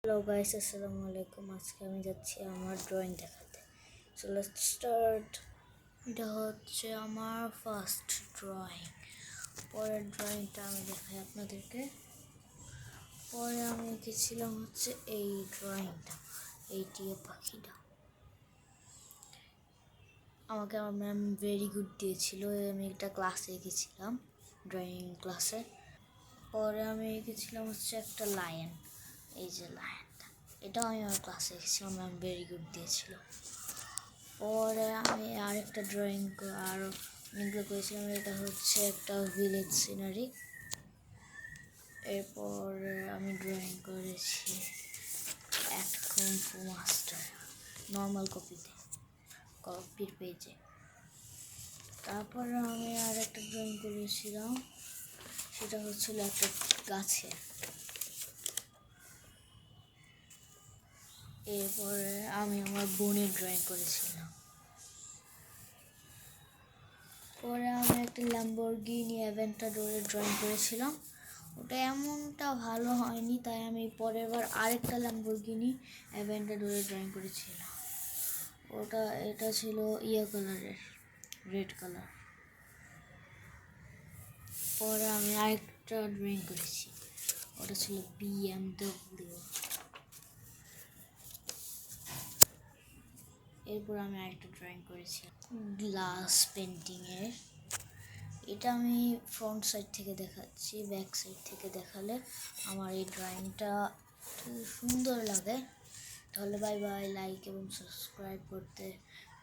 Hello guys, আসসালামু আলাইকুম। আজকে আমি যাচ্ছি আমার ড্রয়িং দেখাতে। So let's start. এটা হচ্ছে আমার ফার্স্ট ড্রয়িং। পরের ড্রয়িংটা আমি দেখাই আপনাদেরকে। পরে আমি এঁকেছিলাম হচ্ছে এই ড্রয়িংটা, এই টিয়া পাখিটা। আমাকে আমার ম্যাম ভেরি গুড দিয়েছিল। আমি একটা ক্লাসে এঁকেছিলাম, ড্রয়িং ক্লাসে। পরে আমি এঁকেছিলাম হচ্ছে একটা লায়ন, এই যে লায়নটা, এটাও আমি আমার ক্লাসে এঁকেছিলাম, ম্যাম ভেরি গুড দিয়েছিল। পরে আমি আরেকটা ড্রয়িং আরও অনেকগুলো করেছিলাম। এটা হচ্ছে একটা ভিলেজ সিনারি। এরপর আমি ড্রয়িং করেছি এক কুংফু মাস্টার, নর্মাল কপির পেজে। তারপর আমি আর একটা ড্রয়িং করেছিলাম, সেটা হচ্ছিল একটা গাছে। এরপরে আমি আমার বোনের ড্রয়িং করেছিলাম। পরে আমি একটা ল্যাম্বরগিনি অ্যাভেন্টাডোরের ড্রয়িং করেছিলাম। ওটা এমনটা ভালো হয়নি, তাই আমি পরের বার আরেকটা ল্যাম্বরগিনি অ্যাভেন্টাডোরের ড্রয়িং করেছিলাম। এটা ছিল কালারের, রেড কালার। পরে আমি আরেকটা ড্রয়িং করেছি, ওটা ছিল BMW। এরপর আমি আরেকটা ড্রয়িং করেছি গ্লাস পেন্টিংয়ের। এটা আমি ফ্রন্ট সাইড থেকে দেখাচ্ছি, ব্যাক সাইড থেকে দেখালে আমার এই ড্রয়িংটা সুন্দর লাগে। তাহলে বাই বাই, লাইক এবং সাবস্ক্রাইব করতে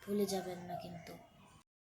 ভুলে যাবেন না কিন্তু।